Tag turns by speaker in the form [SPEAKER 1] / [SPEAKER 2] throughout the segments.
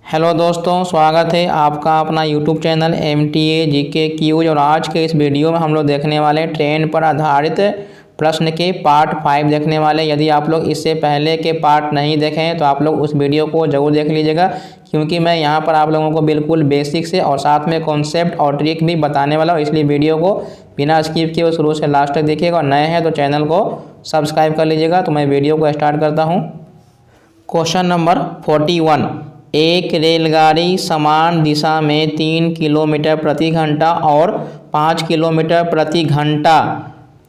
[SPEAKER 1] Hello दोस्तों, स्वागत है आपका अपना YouTube channel MTA GK quiz. और आज के इस वीडियो में हम लोग देखने वाले हैं ट्रेन पर आधारित प्रश्न के पार्ट 5 देखने वाले। यदि आप लोग इससे पहले के पार्ट नहीं देखे हैं तो आप लोग उस वीडियो को ज़रूर देख लीजिएगा, क्योंकि मैं यहाँ पर आप लोगों को बिल्कुल बेसिक से और साथ में कॉन्सेप्ट और ट्रिक भी बताने वाला हूँ। इसलिए वीडियो को बिना स्किप किए शुरू से लास्ट तक देखिएगा और नए हैं तो चैनल को सब्सक्राइब कर लीजिएगा। तो मैं वीडियो को स्टार्ट करता हूँ। क्वेश्चन नंबर 41, एक रेलगाड़ी समान दिशा में 3 किलोमीटर प्रति घंटा और 5 किलोमीटर प्रति घंटा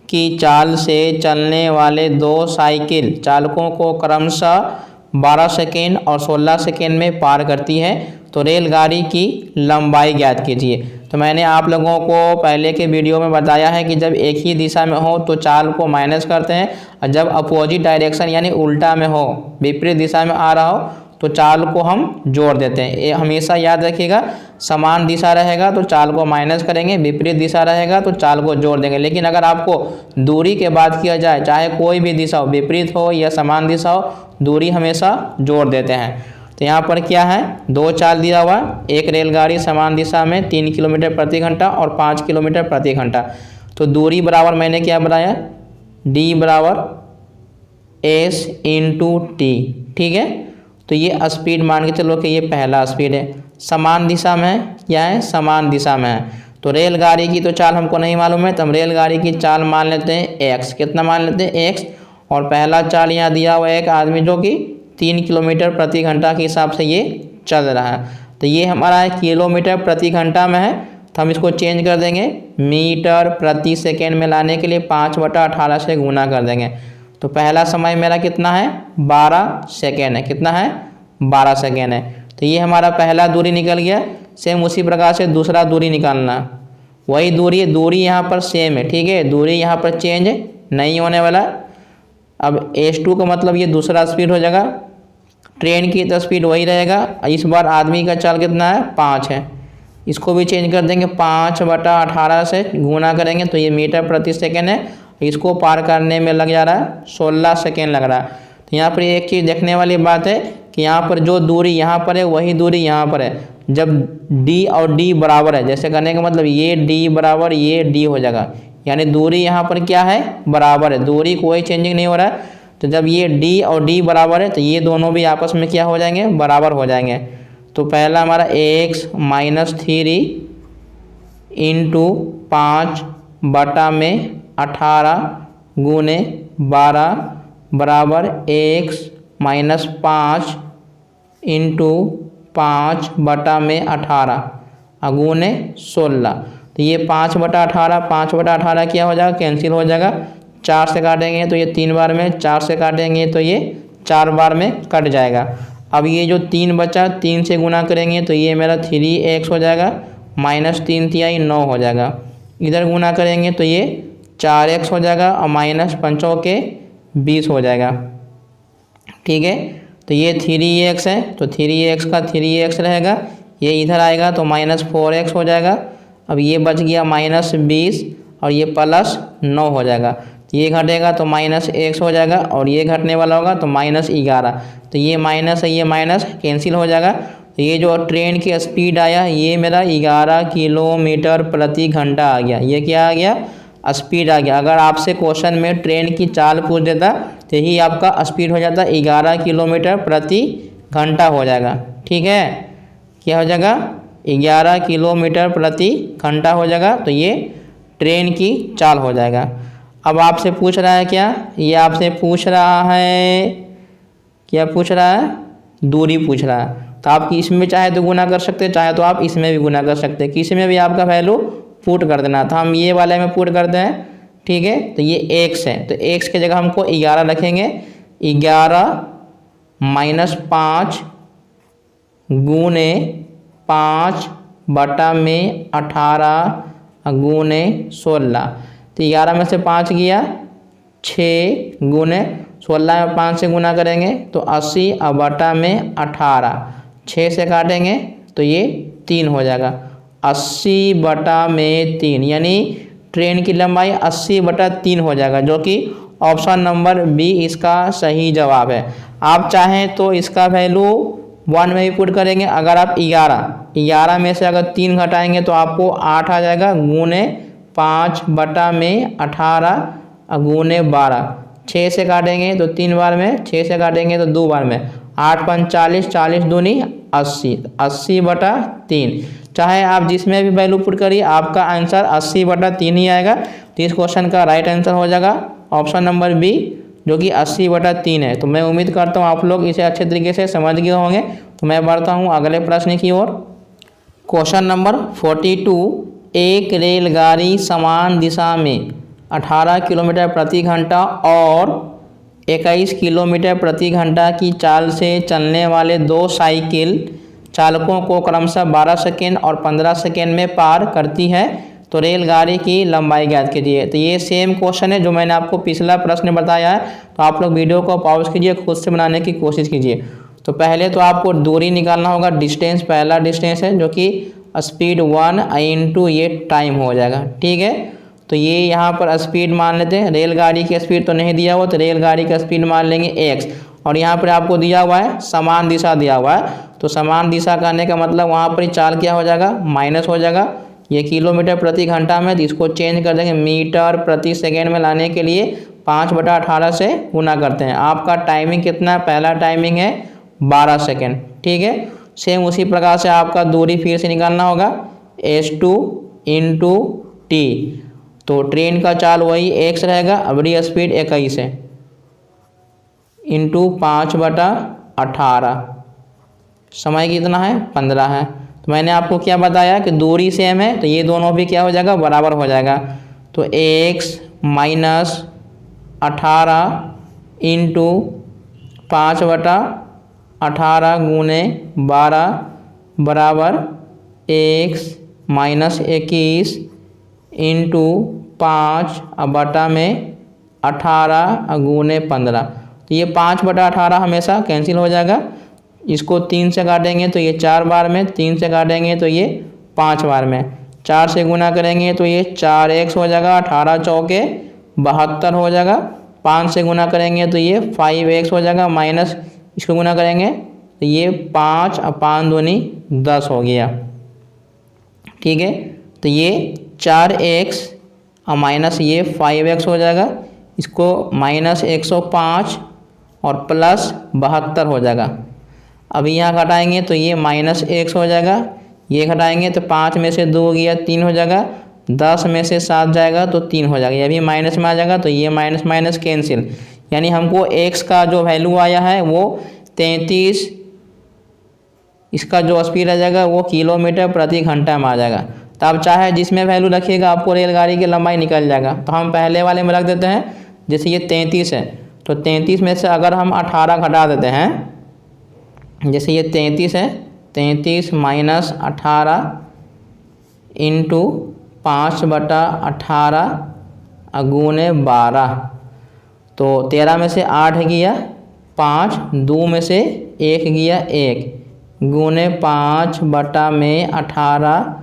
[SPEAKER 1] की चाल से चलने वाले दो साइकिल चालकों को क्रमशः 12 सेकेंड और 16 सेकेंड में पार करती है, तो रेलगाड़ी की लंबाई ज्ञात कीजिए। तो मैंने आप लोगों को पहले के वीडियो में बताया है कि जब एक ही दिशा में हो तो चाल को माइनस करते हैं, और जब अपोजिट डायरेक्शन यानी उल्टा में हो, विपरीत दिशा में आ रहा हो, तो चाल को हम जोड़ देते हैं। ये हमेशा याद रखिएगा, समान दिशा रहेगा तो चाल को माइनस करेंगे, विपरीत दिशा रहेगा तो चाल को जोड़ देंगे। लेकिन अगर आपको दूरी के बात किया जाए, चाहे कोई भी दिशा हो, विपरीत हो या समान दिशा हो, दूरी हमेशा जोड़ देते हैं। तो यहाँ पर क्या है, दो चाल दिया हुआ, एक रेलगाड़ी समान दिशा में 3 किलोमीटर प्रति घंटा और 5 किलोमीटर प्रति घंटा। तो दूरी बराबर मैंने क्या बनाया, D बराबर S इंटू T। ठीक है, तो ये स्पीड मान के चलो कि ये पहला स्पीड है, समान दिशा में है। क्या है, समान दिशा में है। तो रेलगाड़ी की तो चाल हमको नहीं मालूम है, तो हम रेलगाड़ी की चाल मान लेते हैं x। कितना मान लेते हैं, x। और पहला चाल यहाँ दिया हुआ है एक आदमी जो कि 3 किलोमीटर प्रति घंटा के हिसाब से ये चल रहा है। तो ये हमारा है किलोमीटर प्रति घंटा में है, तो हम इसको चेंज कर देंगे मीटर प्रति सेकेंड में लाने के लिए 5/18 से गुना कर देंगे। तो पहला समय मेरा कितना है, 12 सेकेंड है। कितना है, 12 सेकेंड है। तो ये हमारा पहला दूरी निकल गया। सेम उसी प्रकार से दूसरा दूरी निकालना, वही दूरी है, दूरी यहाँ पर सेम है। ठीक है, दूरी यहाँ पर चेंज नहीं होने वाला। अब S2 का मतलब ये दूसरा स्पीड हो जाएगा, ट्रेन की तो स्पीड वही रहेगा। इस बार आदमी का चाल कितना है, 5 है। इसको भी चेंज कर देंगे, 5/18 से गुना करेंगे तो ये मीटर प्रति सेकेंड है। इसको पार करने में लग जा रहा है 16 सेकेंड लग रहा है। तो यहाँ पर एक चीज़ देखने वाली बात है कि यहाँ पर जो दूरी यहाँ पर है वही दूरी यहाँ पर है। जब D और D बराबर है, जैसे करने का मतलब ये D बराबर ये D हो जाएगा, यानी दूरी यहाँ पर क्या है, बराबर है। दूरी कोई चेंजिंग नहीं हो रहा है। तो जब ये D और D बराबर है तो ये दोनों भी आपस में क्या हो जाएंगे, बराबर हो जाएंगे। तो पहला हमारा x - 3 इंटू 5/18 गुने 12 बराबर x - 5 इंटू 5/18 गुने 16। तो ये 5/18 क्या हो जाएगा, कैंसिल हो जाएगा। 4 से काटेंगे तो ये 3 बार में, 4 से काटेंगे तो ये 4 बार में कट जाएगा। अब ये जो 3 बचा, 3 से गुना करेंगे तो ये मेरा 3x हो जाएगा, -3 तिहाई 9 हो जाएगा। इधर गुना करेंगे तो ये 4x हो जाएगा और -5 के 20 हो जाएगा। ठीक है, तो ये 3x है, तो 3x का 3x रहेगा, ये इधर आएगा तो -4x हो जाएगा। अब ये बच गया -20 और ये +9 हो जाएगा। ये घटेगा तो -x हो जाएगा और ये घटने वाला होगा तो -11। तो ये माइनस है, ये माइनस कैंसिल हो जाएगा। तो ये जो ट्रेन की स्पीड आया ये मेरा 11 किलोमीटर प्रति घंटा आ गया। ये क्या आ गया, स्पीड आ गया। अगर आपसे क्वेश्चन में ट्रेन की चाल पूछ देता तो यही आपका स्पीड हो जाता, 11 किलोमीटर प्रति घंटा हो जाएगा। ठीक है, क्या हो जाएगा, 11 किलोमीटर प्रति घंटा हो जाएगा। तो ये ट्रेन की चाल हो जाएगा। अब आपसे पूछ रहा है क्या, ये आपसे पूछ रहा है, क्या पूछ रहा है, दूरी पूछ रहा है। तो आप इसमें चाहे तो गुना कर सकते हैं, चाहे तो आप इसमें भी गुना कर सकते हैं, किसी में भी आपका वैल्यू पुट कर देना। तो हम ये वाले में पुट करते हैं। ठीक है, तो ये x है, तो x की जगह हमको 11 रखेंगे। 11 - 5 गुने 5/18 गुने 16। तो 11 में से 5 गया, 6 गुने 16 में 5 से गुना करेंगे तो 80/18। 6 से काटेंगे तो ये 3 हो जाएगा, 80/3, यानी ट्रेन की लंबाई 80/3 हो जाएगा, जो कि ऑप्शन नंबर बी इसका सही जवाब है। आप चाहें तो इसका वैल्यू 1 में भी पुट करेंगे। अगर आप 11 में से अगर 3 घटाएंगे तो आपको 8 आ जाएगा, गुने 5 बटा में 18 गुने 12। 6 से काटेंगे तो 3 बार में, 6 से काटेंगे तो 2 बार में। 8 5 40, 40 दूनी 80, 80 बटा 3। चाहे आप जिसमें भी वैल्यू पुट करिए आपका आंसर 80 बटा 3 ही आएगा। तो इस क्वेश्चन का राइट आंसर हो जाएगा ऑप्शन नंबर बी, जो कि 80 बटा 3 है। तो मैं उम्मीद करता हूँ आप लोग इसे अच्छे तरीके से समझ गए होंगे। तो मैं बढ़ता हूँ अगले प्रश्न की ओर। क्वेश्चन नंबर 42, एक रेलगाड़ी समान दिशा में 18 किलोमीटर प्रति घंटा और 21 किलोमीटर प्रति घंटा की चाल से चलने वाले 2 साइकिल चालकों को क्रमशः 12 सेकेंड और 15 सेकेंड में पार करती है, तो रेलगाड़ी की लंबाई ज्ञात कीजिए। तो ये सेम क्वेश्चन है जो मैंने आपको पिछला प्रश्न बताया है। तो आप लोग वीडियो को पॉज कीजिए, खुद से बनाने की कोशिश कीजिए। तो पहले तो आपको दूरी निकालना होगा, डिस्टेंस, पहला डिस्टेंस है जो कि स्पीड 1 इंटू ये टाइम हो जाएगा। ठीक है, तो ये यहाँ पर स्पीड मान लेते हैं। रेलगाड़ी की स्पीड तो नहीं दिया हुआ, तो रेलगाड़ी का स्पीड मान लेंगे x। और यहाँ पर आपको दिया हुआ है समान दिशा दिया हुआ है, तो समान दिशा करने का मतलब वहाँ पर चाल क्या हो जाएगा, माइनस हो जाएगा। ये किलोमीटर प्रति घंटा में, तो इसको चेंज कर देंगे मीटर प्रति सेकेंड में लाने के लिए 5 बटा 18 से गुना करते हैं। आपका टाइमिंग कितना है, पहला टाइमिंग है 12 सेकेंड। ठीक है, सेम उसी प्रकार से आपका दूरी फिर से निकालना होगा, s2 इंटू टी। तो ट्रेन का चाल वही x रहेगा, अबरी स्पीड 21 है, इंटू 5 बटा 18, समय कितना है 15 है। तो मैंने आपको क्या बताया कि दूरी सेम है, तो ये दोनों भी क्या हो जाएगा, बराबर हो जाएगा। तो x माइनस 18 इंटू 5 बटा 18 गुने 12 बराबर x माइनस 21 इंटू 5 बटा में 18 गुने 15। तो ये 5 बटा 18 हमेशा कैंसिल हो जाएगा। इसको 3 से काटेंगे तो ये 4 बार में, 3 से काटेंगे तो ये 5 बार में, 4 से गुना करेंगे तो ये 4x हो जाएगा, 18 चौके 72 हो जाएगा। 5 से गुना करेंगे तो ये 5x हो जाएगा, माइनस इसको गुना करेंगे तो ये 5 और 5 दूनी 10 हो गया। ठीक है, तो ये 4x और माइनस ये 5x हो जाएगा। इसको माइनस 105 और प्लस 72 हो जाएगा। अभी यहाँ घटाएंगे तो ये माइनस x हो जाएगा, ये घटाएंगे तो 5 में से 2 गया 3 हो जाएगा, 10 में से 7 जाएगा तो 3 हो जाएगा, ये भी माइनस में आ जाएगा। तो ये माइनस माइनस कैंसिल, यानी हमको x का जो वैल्यू आया है वो 33, इसका जो स्पीड आ जाएगा वो किलोमीटर प्रति घंटा में आ जाएगा। तो आप चाहे जिसमें वैल्यू रखिएगा आपको रेलगाड़ी की लंबाई निकल जाएगा। तो हम पहले वाले में रख देते हैं, जैसे ये 33 है तो 33 में से अगर हम 18 घटा देते हैं, जैसे ये 33 है, 33 माइनस 18 इंटू 5 बटा 18 गुने 12, तो 13 में से 8 गया 5, 2 में से 1 गया 1, गुने 5 बटा में 18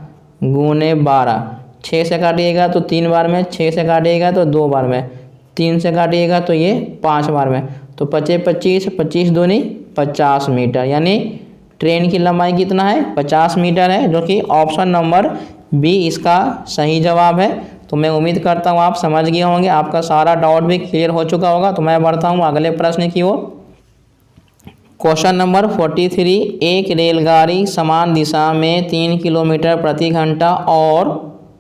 [SPEAKER 1] गुने 12। 6 से काटिएगा तो 3 बार में, 6 से काटिएगा तो 2 बार में, 3 से काटिएगा तो ये 5 बार में। तो 25 25, 25 दूनी 50 मीटर, यानी ट्रेन की लंबाई कितना है 50 मीटर है, जो कि ऑप्शन नंबर बी इसका सही जवाब है। तो मैं उम्मीद करता हूँ आप समझ गए होंगे, आपका सारा डाउट भी क्लियर हो चुका होगा। तो मैं बढ़ता हूँ अगले प्रश्न की ओर। क्वेश्चन नंबर 43, एक रेलगाड़ी समान दिशा में 3 किलोमीटर प्रति घंटा और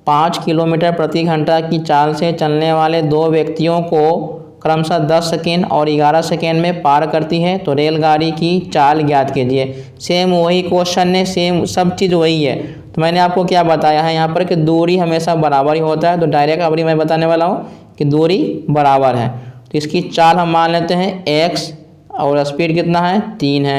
[SPEAKER 1] 5 किलोमीटर प्रति घंटा की चाल से चलने वाले 2 व्यक्तियों को क्रमशः 10 सेकेंड और 11 सेकेंड में पार करती है, तो रेलगाड़ी की चाल ज्ञात कीजिए। सेम वही क्वेश्चन है, सेम सब चीज़ वही है। तो मैंने आपको क्या बताया है यहाँ पर कि दूरी हमेशा बराबर ही होता है। तो डायरेक्ट अभी मैं बताने वाला हूँ कि दूरी बराबर है। तो इसकी चाल हम मान लेते हैं x और स्पीड कितना है 3 है।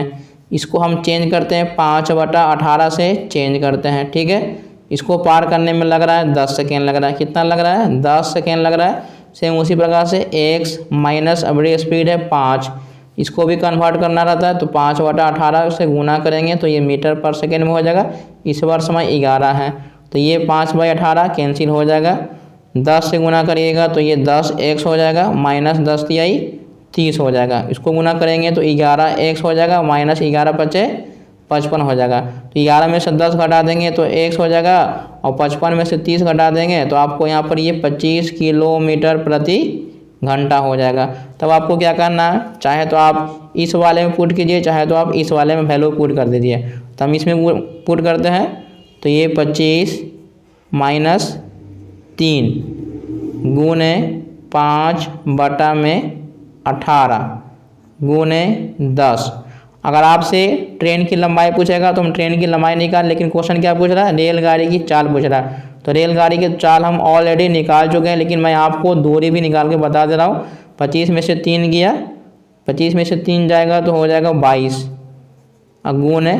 [SPEAKER 1] इसको हम चेंज करते हैं 5 बटा 18 से चेंज करते हैं। ठीक है, इसको पार करने में लग रहा है 10 सेकेंड लग रहा है। कितना लग रहा है 10 सेकेंड लग रहा है। सेम उसी प्रकार से x माइनस अबड़ी स्पीड है 5, इसको भी कन्वर्ट करना रहता है। तो 5 बटा 18 से गुना करेंगे तो ये मीटर पर सेकेंड में हो जाएगा। इस बार समय 11 है, तो ये 5 बाई 18 कैंसिल हो जाएगा। 10 से गुना करिएगा तो ये 10x हो जाएगा, माइनस 10 तिहाई 30 हो जाएगा। इसको गुना करेंगे तो 11x हो जाएगा, माइनस 11 बचे 55 हो जाएगा। तो 11 में से 10 घटा देंगे तो x हो जाएगा, और 55 में से 30 घटा देंगे तो आपको यहाँ पर ये 25 किलोमीटर प्रति घंटा हो जाएगा। तब आपको क्या करना है, चाहे तो आप इस वाले में पुट कीजिए, चाहे तो आप इस वाले में वैल्यू पुट कर दीजिए। तो हम इसमें पुट करते हैं, तो ये 25 माइनस 3 गुने 5/18 गुने 10। अगर आपसे ट्रेन की लंबाई पूछेगा तो हम ट्रेन की लंबाई निकाल, लेकिन क्वेश्चन क्या पूछ रहा है, रेलगाड़ी की चाल पूछ रहा है। तो रेलगाड़ी की चाल हम ऑलरेडी निकाल चुके हैं, लेकिन मैं आपको दूरी भी निकाल के बता दे रहा हूँ। 25 में से 3 गया, 25 में से 3 जाएगा तो हो जाएगा 22 गुने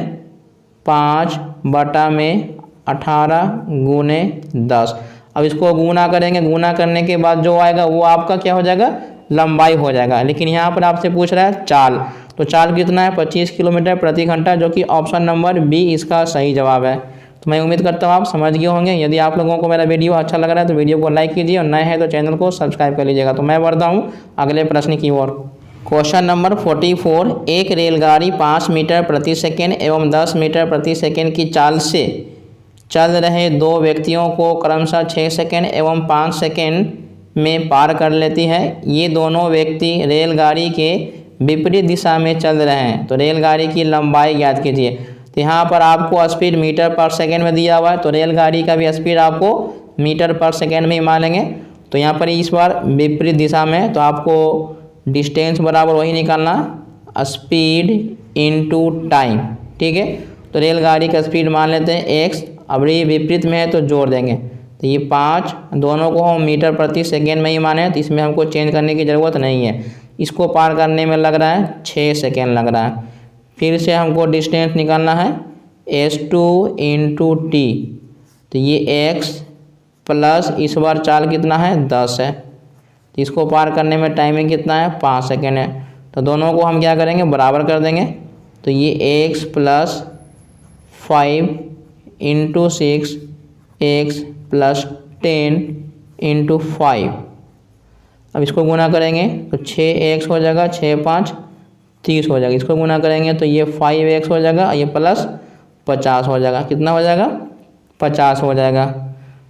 [SPEAKER 1] 5/18 गुने 10। अब इसको गुना करेंगे, गुना करने के बाद जो आएगा वो आपका क्या हो जाएगा, लंबाई हो जाएगा। लेकिन यहाँ पर आपसे पूछ रहा है चाल, तो चाल कितना है, 25 किलोमीटर प्रति घंटा, जो कि ऑप्शन नंबर बी इसका सही जवाब है। तो मैं उम्मीद करता हूँ आप समझ गए होंगे। यदि आप लोगों को मेरा वीडियो अच्छा लग रहा है तो वीडियो को लाइक कीजिए, और नए हैं तो चैनल को सब्सक्राइब कर लीजिएगा। तो मैं बढ़ता हूँ अगले प्रश्न की ओर। क्वेश्चन नंबर 44, एक रेलगाड़ी 5 मीटर प्रति सेकेंड एवं 10 मीटर प्रति सेकेंड की चाल से चल रहे दो व्यक्तियों को क्रमशः 6 सेकेंड एवं 5 सेकेंड में पार कर लेती है। ये दोनों व्यक्ति रेलगाड़ी के विपरीत दिशा में चल रहे हैं, तो रेलगाड़ी की लंबाई ज्ञात कीजिए। तो यहाँ पर आपको स्पीड मीटर पर सेकेंड में दिया हुआ है, तो रेलगाड़ी का भी स्पीड आपको मीटर पर सेकेंड में ही मानेंगे। तो यहाँ पर इस बार विपरीत दिशा में, तो आपको डिस्टेंस बराबर वही निकालना, स्पीड इनटू टाइम, ठीक है। तो रेलगाड़ी का स्पीड मान लेते हैं x, अब ये विपरीत में है तो जोड़ देंगे, तो ये 5, दोनों को हम मीटर प्रति सेकेंड में ही माने, तो इसमें हमको चेंज करने की ज़रूरत नहीं है। इसको पार करने में लग रहा है 6 सेकेंड लग रहा है। फिर से हमको डिस्टेंस निकालना है s2 इंटू टी, तो ये x प्लस इस बार चाल कितना है 10 है, तो इसको पार करने में टाइमिंग कितना है 5 सेकेंड है। तो दोनों को हम क्या करेंगे, बराबर कर देंगे, तो ये x plus 5 into 6 x plus 10 into 5। अब इसको गुना करेंगे तो 6x हो जाएगा, 6 5 30 हो जाएगा। इसको गुना करेंगे तो ये 5x हो जाएगा, ये प्लस 50 हो जाएगा। कितना हो जाएगा, 50 हो जाएगा।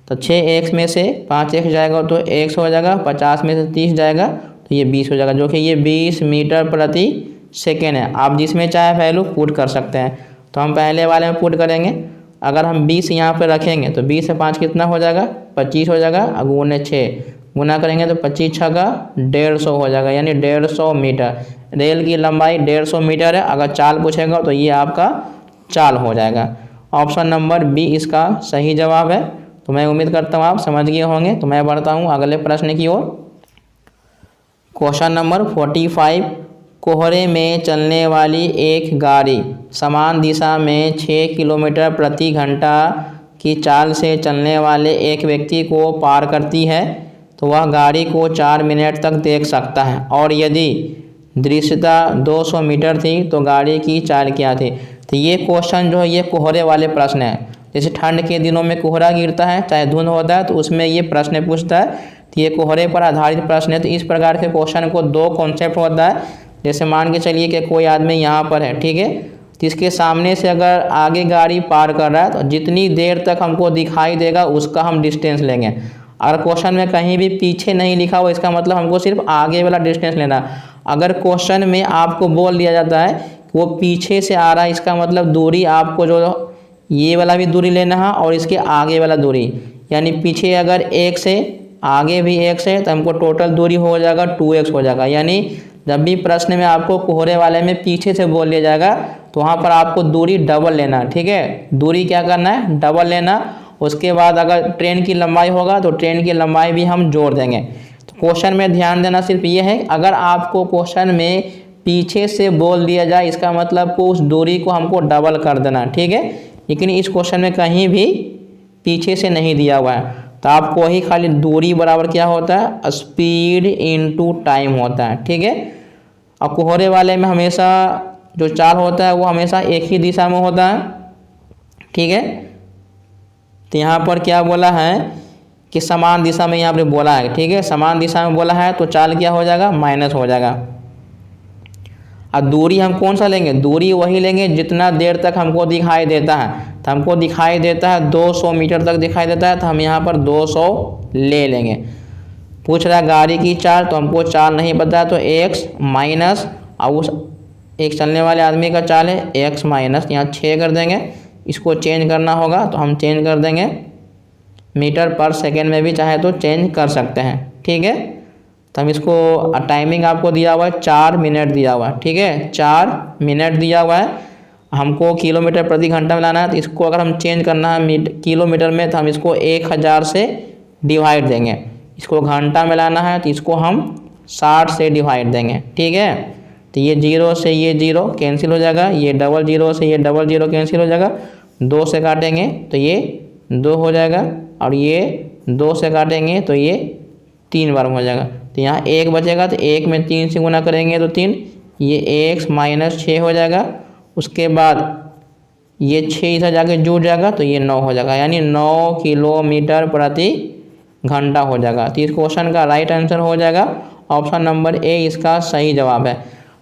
[SPEAKER 1] तो 6x में से 5x जाएगा तो x हो जाएगा, 50 में से 30 जाएगा तो ये 20 हो जाएगा, जो कि ये 20 मीटर प्रति सेकेंड है। आप जिसमें चाहे वैल्यू पुट कर सकते हैं। तो हम पहले वाले में पुट करेंगे, अगर हम 20 यहाँ पर रखेंगे तो 20 से 5 कितना हो जाएगा, 25 हो जाएगा, गुने 6 गुना करेंगे तो 25 6 का 150 हो जाएगा, यानी 150 मीटर। रेल की लंबाई 150 मीटर है। अगर चाल पूछेगा तो ये आपका चाल हो जाएगा। ऑप्शन नंबर बी इसका सही जवाब है। तो मैं उम्मीद करता हूँ आप समझ गए होंगे। तो मैं बढ़ता हूँ अगले प्रश्न की ओर। क्वेश्चन नंबर 45, कोहरे में चलने वाली एक गाड़ी समान दिशा में 6 किलोमीटर प्रति घंटा की चाल से चलने वाले एक व्यक्ति को पार करती है, तो वह गाड़ी को 4 मिनट तक देख सकता है, और यदि दृश्यता 200 मीटर थी तो गाड़ी की चाल क्या थी। तो ये क्वेश्चन जो है ये कोहरे वाले प्रश्न है। जैसे ठंड के दिनों में कोहरा गिरता है, चाहे धुंध होता है, तो उसमें ये प्रश्न पूछता है। तो ये कोहरे पर आधारित प्रश्न है। तो इस प्रकार के क्वेश्चन को 2 कॉन्सेप्ट होता है। जैसे मान के चलिए कि कोई आदमी यहाँ पर है, ठीक है, तो इसके सामने से अगर आगे गाड़ी पार कर रहा है तो जितनी देर तक हमको दिखाई देगा उसका हम डिस्टेंस लेंगे। अगर क्वेश्चन में कहीं भी पीछे नहीं लिखा हो, इसका मतलब हमको सिर्फ आगे वाला डिस्टेंस लेना। अगर क्वेश्चन में आपको बोल दिया जाता है वो पीछे से आ रहा है, इसका मतलब दूरी आपको जो ये वाला भी दूरी लेना है और इसके आगे वाला दूरी, यानी पीछे अगर 1 से आगे भी 1 से, तो हमको टोटल दूरी हो जाएगा 2x हो जाएगा। यानी जब भी प्रश्न में आपको कोहरे वाले में पीछे से बोल दिया जाएगा तो वहाँ पर आपको दूरी डबल लेना, ठीक है। दूरी क्या करना है, डबल लेना। उसके बाद अगर ट्रेन की लंबाई होगा तो ट्रेन की लंबाई भी हम जोड़ देंगे। तो क्वेश्चन में ध्यान देना सिर्फ ये है, अगर आपको क्वेश्चन में पीछे से बोल दिया जाए इसका मतलब को उस दूरी को हमको डबल कर देना, ठीक है। लेकिन इस क्वेश्चन में कहीं भी पीछे से नहीं दिया हुआ है, तो आपको ही खाली दूरी बराबर क्या होता है, स्पीड इनटू टाइम होता है, ठीक है। और कोहरे वाले में हमेशा जो चाल होता है वो हमेशा एक ही दिशा में होता है, ठीक है। तो यहाँ पर क्या बोला है कि समान दिशा में यहाँ पर बोला है, ठीक है। समान दिशा में बोला है तो चाल क्या हो जाएगा, माइनस हो जाएगा। अब दूरी हम कौन सा लेंगे, दूरी वही लेंगे जितना देर तक हमको दिखाई देता है। तो हमको दिखाई देता है 200 मीटर तक दिखाई देता है, तो हम यहाँ पर 200 ले लेंगे। पूछ रहा है गाड़ी की चाल, तो हमको चाल नहीं पता है, तो x माइनस और उस एक चलने वाले आदमी का चाल है x माइनस, यहाँ 6 कर देंगे। इसको चेंज करना होगा तो हम चेंज कर देंगे, मीटर पर सेकेंड में भी चाहे तो चेंज कर सकते हैं, ठीक है। तो हम इसको टाइमिंग आपको दिया हुआ है 4 मिनट दिया हुआ है, ठीक है, 4 मिनट दिया हुआ है। हमको किलोमीटर प्रति घंटा में लाना है, तो इसको अगर हम चेंज करना है किलोमीटर में, तो हम इसको 1000 से डिवाइड देंगे। इसको घंटा में लाना है तो इसको हम 60 से डिवाइड देंगे, ठीक है। तो ये 0 से ये 0 कैंसिल हो जाएगा, ये डबल 0 से ये डबल 0 कैंसिल हो जाएगा, 2 से काटेंगे तो ये 2 हो जाएगा, और ये 2 से काटेंगे तो ये 3 बार हो जाएगा। तो यहाँ 1 बचेगा, तो 1 में 3 से गुना करेंगे तो 3, ये x माइनस 6 हो जाएगा। उसके बाद ये 6 इधर जाके जुड़ जाएगा तो ये 9 हो जाएगा, यानी 9 किलोमीटर प्रति घंटा हो जाएगा। तो इस क्वेश्चन का राइट आंसर हो जाएगा ऑप्शन नंबर ए, इसका सही जवाब है।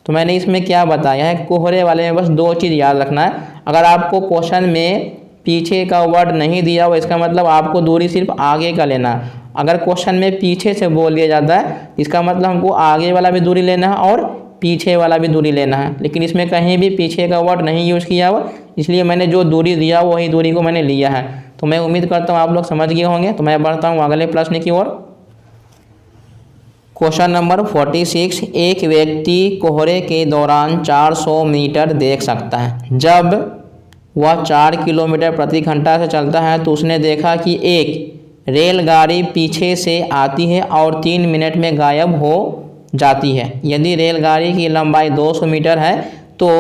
[SPEAKER 1] तो मैंने इसमें क्या बताया है, कोहरे वाले में बस 2 चीज़ याद रखना है। अगर आपको क्वेश्चन में पीछे का वर्ड नहीं दिया हुआ, इसका मतलब आपको दूरी सिर्फ आगे का लेना है। अगर क्वेश्चन में पीछे से बोल दिया जाता है, इसका मतलब हमको आगे वाला भी दूरी लेना है और पीछे वाला भी दूरी लेना है। लेकिन इसमें कहीं भी पीछे का वर्ड नहीं यूज़ किया हुआ, इसलिए मैंने जो दूरी दिया वही दूरी को मैंने लिया है। तो मैं उम्मीद करता हूँ आप लोग समझ गए होंगे। तो मैं बढ़ता हूँ अगले प्रश्न की ओर। क्वेश्चन नंबर 46, एक व्यक्ति कोहरे के दौरान 400 मीटर देख सकता है। जब वह 4 किलोमीटर प्रति घंटा से चलता है तो उसने देखा कि एक रेलगाड़ी पीछे से आती है और 3 मिनट में गायब हो जाती है। यदि रेलगाड़ी की लंबाई 200 मीटर है तो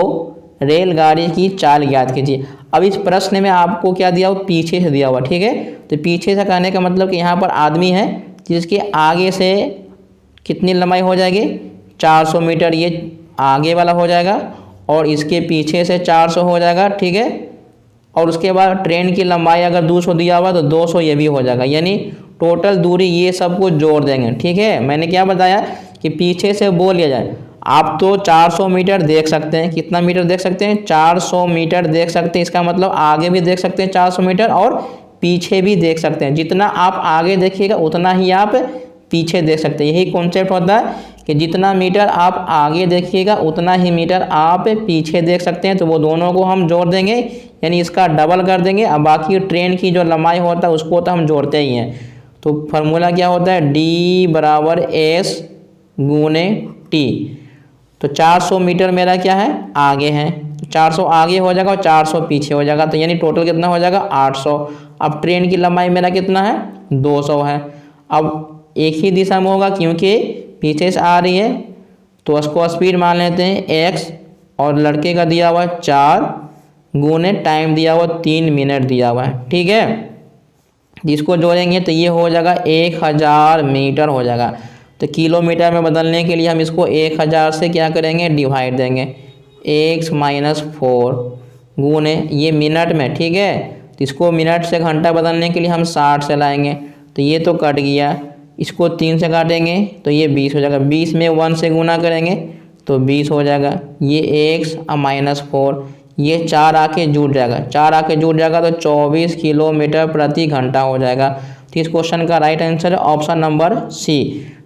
[SPEAKER 1] रेलगाड़ी की चाल ज्ञात कीजिए। अब इस प्रश्न में आपको क्या दिया हुआ, पीछे से दिया हुआ, ठीक है। तो पीछे से कहने का मतलब कि यहाँ पर आदमी है जिसके आगे से कितनी लंबाई हो जाएगी, 400 मीटर ये आगे वाला हो जाएगा, और इसके पीछे से 400 हो जाएगा, ठीक है। और उसके बाद ट्रेन की लंबाई अगर 200 दिया हुआ तो 200 ये भी हो जाएगा, यानी टोटल दूरी ये सब कुछ जोड़ देंगे, ठीक है। मैंने क्या बताया कि पीछे से बोल लिया जाए। आप तो 400 मीटर देख सकते हैं, कितना मीटर देख सकते हैं, 400 मीटर देख सकते हैं। इसका मतलब आगे भी देख सकते हैं 400 मीटर और पीछे भी देख सकते हैं। जितना आप आगे देखिएगा उतना ही आप पीछे देख सकते हैं। यही कॉन्सेप्ट होता है कि जितना मीटर आप आगे देखिएगा उतना ही मीटर आप पीछे देख सकते हैं। तो वो दोनों को हम जोड़ देंगे, यानी इसका डबल कर देंगे। अब बाकी ट्रेन की जो लंबाई होता है उसको तो हम जोड़ते ही हैं। तो फार्मूला क्या होता है, D बराबर S गुने T। तो 400 मीटर मेरा क्या है, आगे है, 400 आगे हो जाएगा और 400 पीछे हो जाएगा, तो यानी टोटल कितना हो जाएगा, 800। अब ट्रेन की लंबाई मेरा कितना है, 200 है। अब एक ही दिशा में होगा क्योंकि पीछे से आ रही है, तो उसको स्पीड मान लेते हैं x, और लड़के का दिया हुआ है 4 गुने टाइम दिया हुआ 3 मिनट दिया हुआ है, ठीक है। जिसको जोड़ेंगे तो ये हो जाएगा 1000 मीटर हो जाएगा। तो किलोमीटर में बदलने के लिए हम इसको 1000 से क्या करेंगे, डिवाइड देंगे, x माइनस 4 गुने ये मिनट में, ठीक है। तो इसको मिनट से घंटा बदलने के लिए हम 60 से लाएंगे, तो ये तो कट गया। इसको 3 से काटेंगे तो ये 20 हो जाएगा, 20 में 1 से गुना करेंगे तो 20 हो जाएगा। ये x माइनस 4, ये 4 आके जुड़ जाएगा, 4 आके जुड़ जाएगा तो 24 किलोमीटर प्रति घंटा हो जाएगा। तो इस क्वेश्चन का राइट आंसर है ऑप्शन नंबर सी।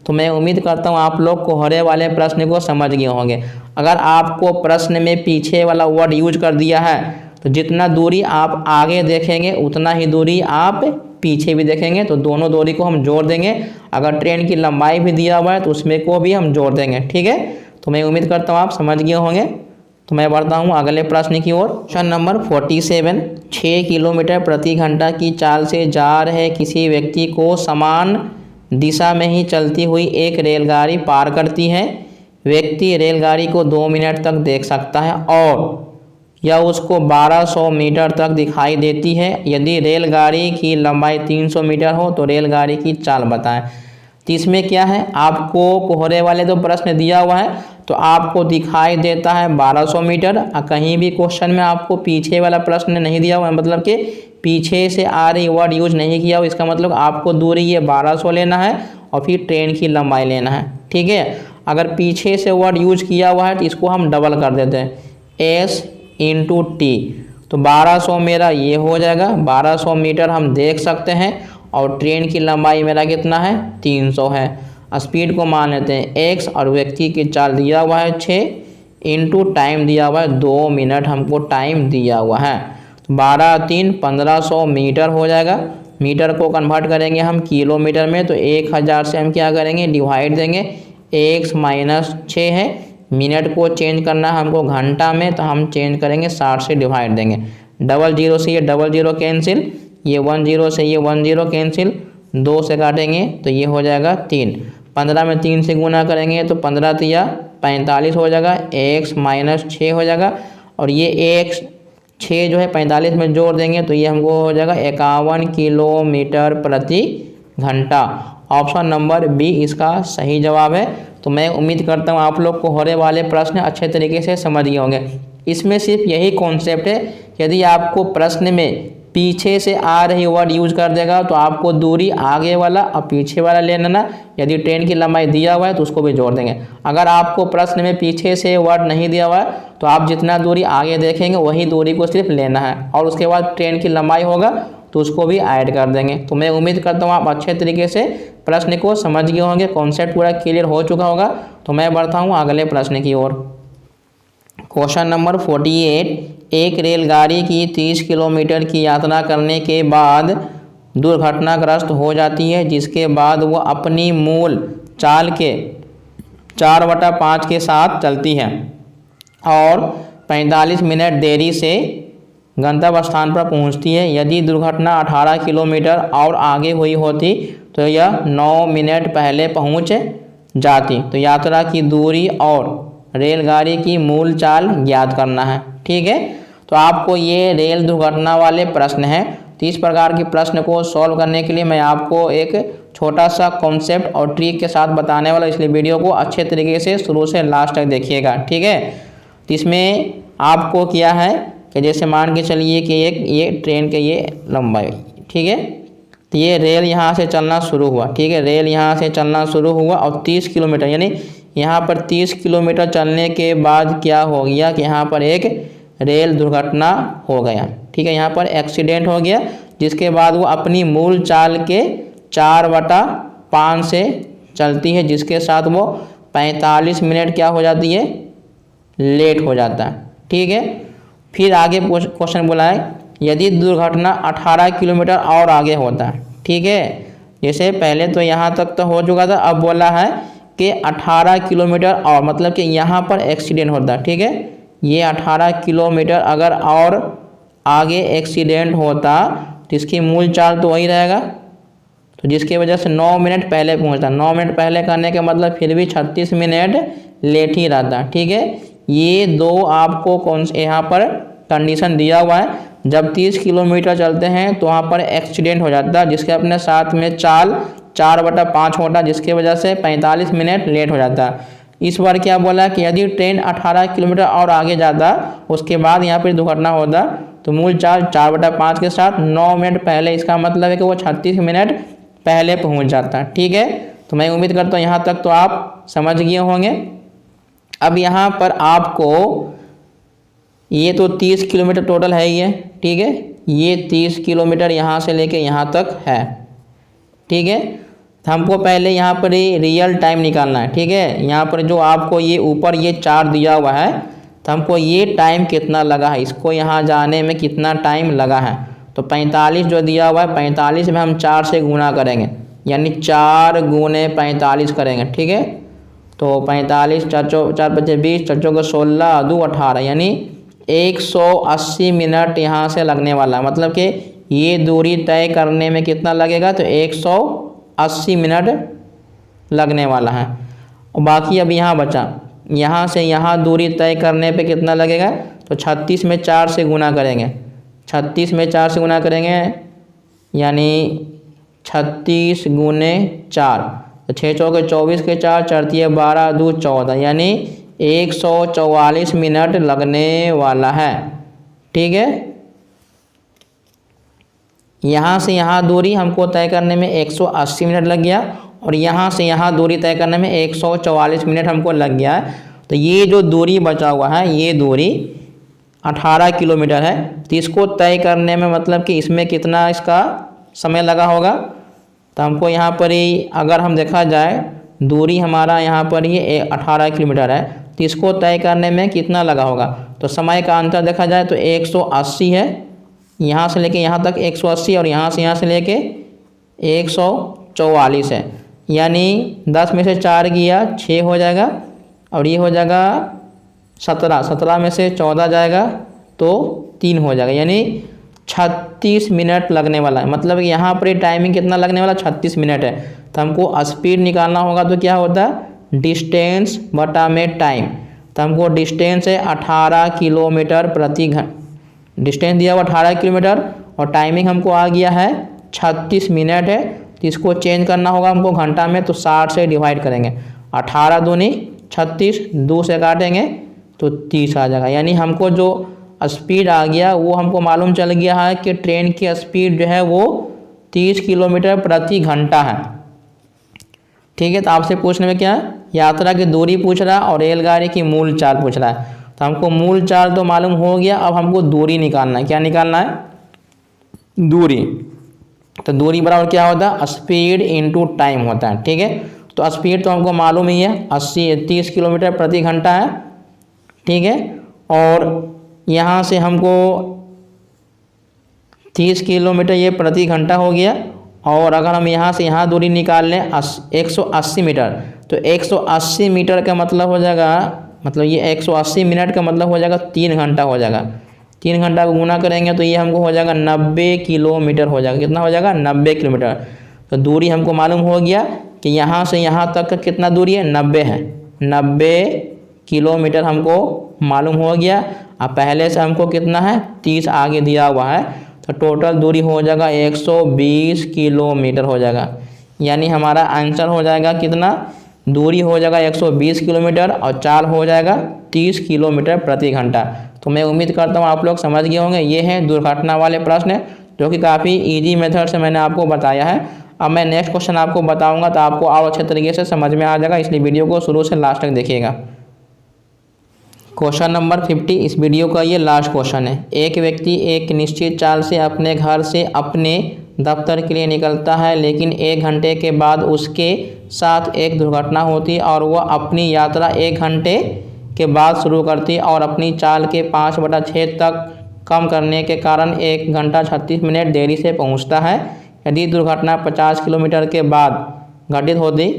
[SPEAKER 1] तो मैं उम्मीद करता हूँ आप लोग कोहरे वाले प्रश्न को समझ गए होंगे। अगर आपको प्रश्न में पीछे वाला वर्ड यूज कर दिया है तो जितना दूरी आप आगे देखेंगे उतना ही दूरी आप पीछे भी देखेंगे, तो दोनों दूरी को हम जोड़ देंगे। अगर ट्रेन की लंबाई भी दिया हुआ है तो उसमें को भी हम जोड़ देंगे, ठीक है। तो मैं उम्मीद करता हूँ आप समझ गए होंगे। तो मैं बढ़ता हूँ अगले प्रश्न की ओर। क्वेश्चन नंबर 47, 6 किलोमीटर प्रति घंटा की चाल से जा रहे किसी व्यक्ति को समान दिशा में ही चलती हुई एक रेलगाड़ी पार करती है। व्यक्ति रेलगाड़ी को 2 मिनट तक देख सकता है और यह उसको 1200 मीटर तक दिखाई देती है। यदि रेलगाड़ी की लंबाई 300 मीटर हो तो रेलगाड़ी की चाल बताएं। तो इसमें क्या है, आपको कोहरे वाले तो प्रश्न दिया हुआ है तो आपको दिखाई देता है 1200 मीटर। कहीं भी क्वेश्चन में आपको पीछे वाला प्रश्न नहीं दिया हुआ है, मतलब कि पीछे से आ रही वर्ड यूज नहीं किया हुआ। इसका मतलब आपको दूरी ये 1200 लेना है और फिर ट्रेन की लंबाई लेना है, ठीक है। अगर पीछे से वर्ड यूज किया हुआ है तो इसको हम डबल कर देते हैं, एस इंटू टी। तो 1200 मेरा ये हो जाएगा, 1200 मीटर हम देख सकते हैं। और ट्रेन की लंबाई मेरा कितना है, 300 है। स्पीड को मान लेते हैं एक्स और व्यक्ति की चाल दिया हुआ है 6 इंटू टाइम दिया हुआ है 2 मिनट हमको टाइम दिया हुआ है। तो 12 3 1500 मीटर हो जाएगा। मीटर को कन्वर्ट करेंगे हम किलोमीटर में, तो 1000 से हम क्या करेंगे, डिवाइड देंगे, x माइनस 6 है। मिनट को चेंज करना है हमको घंटा में, तो हम चेंज करेंगे 60 से डिवाइड देंगे। 00 से ये 00 कैंसिल, ये 10 से ये 10 कैंसिल, 2 से काटेंगे तो ये हो जाएगा 3। 15 में 3 से गुना करेंगे तो 15 तिया 45 हो जाएगा, x माइनस 6 हो जाएगा। और ये x 6 जो है 45 में जोड़ देंगे तो ये हमको हो जाएगा 51 किलोमीटर प्रति घंटा। ऑप्शन नंबर बी इसका सही जवाब है। तो मैं उम्मीद करता हूँ आप लोग को होने वाले प्रश्न अच्छे तरीके से समझ गए होंगे। इसमें सिर्फ यही कॉन्सेप्ट है, यदि आपको प्रश्न में पीछे से आ रही वर्ड यूज कर देगा तो आपको दूरी आगे वाला और पीछे वाला ले लेना। यदि ट्रेन की लंबाई दिया हुआ है तो उसको भी जोड़ देंगे। अगर आपको प्रश्न में पीछे से वर्ड नहीं दिया हुआ है तो आप जितना दूरी आगे देखेंगे वही दूरी को सिर्फ लेना है, और उसके बाद ट्रेन की लंबाई होगा तो उसको भी ऐड कर देंगे। तो मैं उम्मीद करता हूँ आप अच्छे तरीके से प्रश्न को समझ गए होंगे, कॉन्सेप्ट पूरा क्लियर हो चुका होगा। तो मैं बढ़ता हूँ अगले प्रश्न की ओर। क्वेश्चन नंबर 48, एक रेलगाड़ी की 30 किलोमीटर की यात्रा करने के बाद दुर्घटनाग्रस्त हो जाती है, जिसके बाद वह अपनी मूल चाल के 4/5 के साथ चलती है और 45 मिनट देरी से गंतव्य स्थान पर पहुंचती है। यदि दुर्घटना 18 किलोमीटर और आगे हुई होती तो यह 9 मिनट पहले पहुंच जाती। तो यात्रा की दूरी और रेलगाड़ी की मूल चाल ज्ञात करना है। ठीक है, तो आपको ये रेल दुर्घटना वाले प्रश्न हैं। तो इस प्रकार के प्रश्न को सॉल्व करने के लिए मैं आपको एक छोटा सा कॉन्सेप्ट और ट्रिक के साथ बताने वाला, इसलिए वीडियो को अच्छे तरीके से शुरू से लास्ट तक देखिएगा। ठीक है, तो इसमें आपको क्या है कि जैसे मान के चलिए कि एक ये ट्रेन के ये लंबाई, ठीक है, तो ये रेल यहाँ से चलना शुरू हुआ। ठीक है, रेल यहाँ से चलना शुरू हुआ और 30 किलोमीटर यानी यहाँ पर 30 किलोमीटर चलने के बाद क्या हो गया कि यहाँ पर एक रेल दुर्घटना हो गया। ठीक है, यहाँ पर एक्सीडेंट हो गया, जिसके बाद वो अपनी मूल चाल के 4/5 से चलती है, जिसके साथ वो 45 मिनट क्या हो जाती है, लेट हो जाता है। ठीक है, फिर आगे क्वेश्चन बोला है यदि दुर्घटना 18 किलोमीटर और आगे होता है। ठीक है, जैसे पहले तो यहाँ तक तो हो चुका था, अब बोला है कि 18 किलोमीटर और, मतलब कि यहाँ पर एक्सीडेंट होता है। ठीक है, ये 18 किलोमीटर अगर और आगे एक्सीडेंट होता तो इसकी मूल चाल तो वही रहेगा, तो जिसकी वजह से 9 मिनट पहले पहुँचता। 9 मिनट पहले करने का मतलब फिर भी 36 मिनट लेट ही रहता। ठीक है, ये दो आपको कौन से यहाँ पर कंडीशन दिया हुआ है। जब 30 किलोमीटर चलते हैं तो वहाँ पर एक्सीडेंट हो जाता है, जिसके अपने साथ में चाल 4/5 होता, जिसकी वजह से 45 मिनट लेट हो जाता है। इस बार क्या बोला कि यदि ट्रेन 18 किलोमीटर और आगे जाता उसके बाद यहाँ पर दुर्घटना होता तो मूल चाल 4/5 के साथ 9 मिनट पहले, इसका मतलब है कि वो 36 मिनट पहले पहुँच जाता। ठीक है, तो मैं उम्मीद करता हूँ यहाँ तक तो आप समझ गए होंगे। अब यहाँ पर आपको ये तो 30 किलोमीटर टोटल है ही है। ठीक है, ये 30 किलोमीटर यहाँ से लेके यहाँ तक है। ठीक है, तो हमको पहले यहाँ पर रियल टाइम निकालना है। ठीक है, यहाँ पर जो आपको ये ऊपर ये 4 दिया हुआ है, तो हमको ये टाइम कितना लगा है, इसको यहाँ जाने में कितना टाइम लगा है। तो 45 जो दिया हुआ है, 45 में हम 4 से गुना करेंगे, यानी 4 गुने 45 करेंगे। ठीक है, तो 45 4 बचे 20, 4 को 16, 2 18, यानी 180 मिनट यहाँ से लगने वाला है। मतलब कि ये दूरी तय करने में कितना लगेगा, तो 180 मिनट लगने वाला है। और बाकी अब यहाँ बचा, यहाँ से यहाँ दूरी तय करने पे कितना लगेगा, तो 36 में 4 से गुना करेंगे। 36 में 4 से गुना करेंगे यानी 36 गुने 4, तो 6 चौके 24 के 4, 4 12, 2 14, यानी 144 मिनट लगने वाला है। ठीक है, यहाँ से यहाँ दूरी हमको तय करने में 180 मिनट लग गया, और यहाँ से यहाँ दूरी तय करने में 144 मिनट हमको लग गया है। तो ये जो दूरी बचा हुआ है ये दूरी 18 किलोमीटर है। तो इसको तय करने में मतलब कि इसमें कितना इसका समय लगा होगा, तो हमको यहाँ पर ही अगर हम देखा जाए दूरी हमारा यहाँ पर ये 18 किलोमीटर है, तो इसको तय करने में कितना लगा होगा। तो समय का अंतर देखा जाए तो 180 है, यहाँ से लेके यहाँ तक 180 और यहाँ से लेके 144 है। यानी 10 में से 4 गया 6 हो जाएगा और ये हो जाएगा 17 में से 14 जाएगा तो 3 हो जाएगा, यानी 36 मिनट लगने वाला है। मतलब यहाँ पर टाइमिंग कितना लगने वाला 36 मिनट है। तो हमको स्पीड निकालना होगा तो क्या होता है डिस्टेंस बटा में टाइम। तो हमको डिस्टेंस है 18 किलोमीटर प्रति घंटा, डिस्टेंस दिया हुआ 18 किलोमीटर और टाइमिंग हमको आ गया है 36 मिनट है। तो इसको चेंज करना होगा हमको घंटा में, तो 60 से डिवाइड करेंगे, 18 दूनी 36, 2 से काटेंगे तो 30 आ जाएगा। यानी हमको जो स्पीड आ गया वो हमको मालूम चल गया है कि ट्रेन की स्पीड जो है वो 30 किलोमीटर प्रति घंटा है। ठीक है, तो आपसे पूछने में क्या है यात्रा की दूरी पूछ रहा है और रेलगाड़ी की मूल चाल पूछ रहा है। तो हमको मूल चाल तो मालूम हो गया, अब हमको दूरी निकालना है। क्या निकालना है दूरी। तो दूरी बराबर क्या होता है स्पीड इनटू टाइम होता है। ठीक है, तो स्पीड तो हमको मालूम ही है 30 किलोमीटर प्रति घंटा है। ठीक है, और यहाँ से हमको 30 किलोमीटर ये प्रति घंटा हो गया। और अगर हम यहाँ से यहाँ दूरी निकाल लें 180 मीटर, तो 180 मीटर का मतलब हो जाएगा, मतलब ये 180 मिनट का मतलब हो जाएगा 3 घंटा हो जाएगा। 3 घंटा को गुना करेंगे तो ये हमको हो जाएगा 90 किलोमीटर हो जाएगा। कितना हो जाएगा 90 किलोमीटर। तो दूरी हमको मालूम हो गया कि यहाँ से यहाँ तक का कितना दूरी है 90 है, 90 किलोमीटर हमको मालूम हो गया। अब पहले से हमको कितना है 30 आगे दिया हुआ है, तो टोटल दूरी हो जाएगा 120 किलोमीटर हो जाएगा। यानी हमारा आंसर हो जाएगा कितना, दूरी हो जाएगा 120 किलोमीटर और चाल हो जाएगा 30 किलोमीटर प्रति घंटा। तो मैं उम्मीद करता हूँ आप लोग समझ गए होंगे। ये हैं दुर्घटना वाले प्रश्न जो कि काफ़ी इजी मेथड से मैंने आपको बताया है। अब मैं नेक्स्ट क्वेश्चन आपको बताऊँगा तो आपको और अच्छे तरीके से समझ में आ जाएगा, इसलिए वीडियो को शुरू से लास्ट तक देखिएगा। क्वेश्चन नंबर 50 इस वीडियो का ये लास्ट क्वेश्चन है। एक व्यक्ति एक निश्चित चाल से अपने घर से अपने दफ्तर के लिए निकलता है, लेकिन 1 घंटे के बाद उसके साथ एक दुर्घटना होती और वह अपनी यात्रा 1 घंटे के बाद शुरू करती और अपनी चाल के 5/6 तक कम करने के कारण 1 घंटा 36 मिनट देरी से पहुंचता है। यदि दुर्घटना 50 किलोमीटर के बाद घटित होती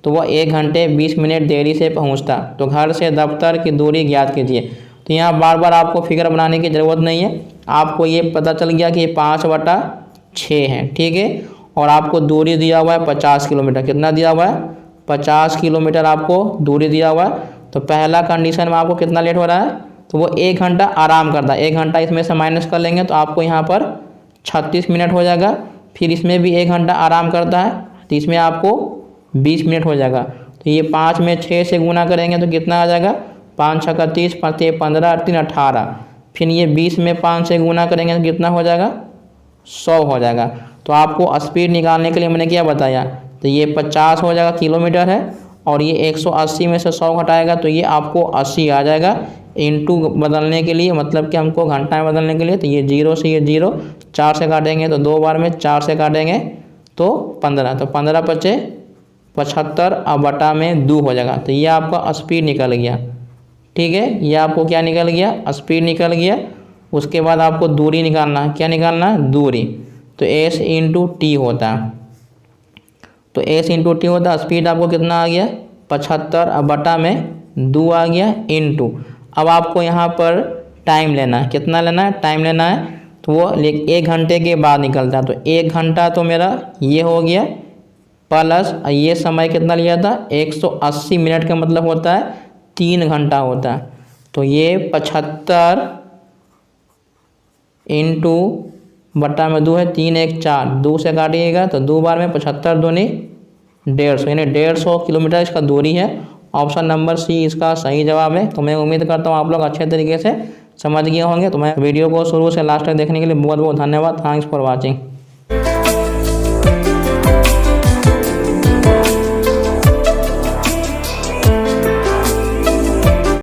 [SPEAKER 1] तो वह 1 घंटे 20 मिनट देरी से पहुंचता। तो घर से दफ्तर की दूरी ज्ञात कीजिए। तो यहाँ बार बार आपको फिगर बनाने की ज़रूरत नहीं है, आपको ये पता चल गया कि ये 5/6 है। ठीक है, और आपको दूरी दिया हुआ है 50 किलोमीटर। कितना दिया हुआ है 50 किलोमीटर आपको दूरी दिया हुआ है। तो पहला कंडीशन में आपको कितना लेट हो रहा है, तो वो 1 घंटा आराम करता है। 1 घंटा इसमें से माइनस कर लेंगे तो आपको यहाँ पर 36 मिनट हो जाएगा। फिर इसमें भी 1 घंटा आराम करता है तो इसमें आपको 20 मिनट हो जाएगा। तो ये 5 में 6 से गुना करेंगे तो कितना आ जाएगा 5 छक्का 30, 5 15, 3 18। फिर ये 20 में 5 से गुना करेंगे तो कितना हो जाएगा 100 हो जाएगा। तो आपको स्पीड निकालने के लिए मैंने क्या बताया, तो ये 50 हो जाएगा किलोमीटर है और ये 180 में से 100 घटाएगा तो ये आपको 80 आ जाएगा। इनटू बदलने के लिए मतलब कि हमको घंटा में बदलने के लिए, तो ये 0 से ये 0, 4 से काटेंगे तो 2 बार में, 4 से काटेंगे तो 15, तो 15 × 5 = 75 और बटा में 2 हो जाएगा। तो ये आपका स्पीड निकल गया। ठीक है, ये आपको क्या निकल गया स्पीड निकल गया। उसके बाद आपको दूरी निकालना है। क्या निकालना है दूरी, तो s × t होता है। तो s × t होता है, स्पीड आपको कितना आ गया 75 और बटा में 2 आ गया इनटू। अब आपको यहाँ पर टाइम लेना है। कितना लेना है टाइम लेना है, तो वो 1 घंटे के बाद निकलता है। तो 1 घंटा तो मेरा ये हो गया प्लस ये समय कितना लिया था 180 मिनट का मतलब होता है 3 घंटा होता है। तो ये 75 इनटू बटा में 2 है, 3 1 4, 2 से काटिएगा तो 2 बार में 75 दूनी 150, यानी 150 किलोमीटर इसका दूरी है। ऑप्शन नंबर सी इसका सही जवाब है। तो मैं उम्मीद करता हूँ आप लोग अच्छे तरीके से समझ गए होंगे। तो मैं वीडियो को शुरू से लास्ट तक देखने के लिए बहुत बहुत धन्यवाद। Thanks for watching.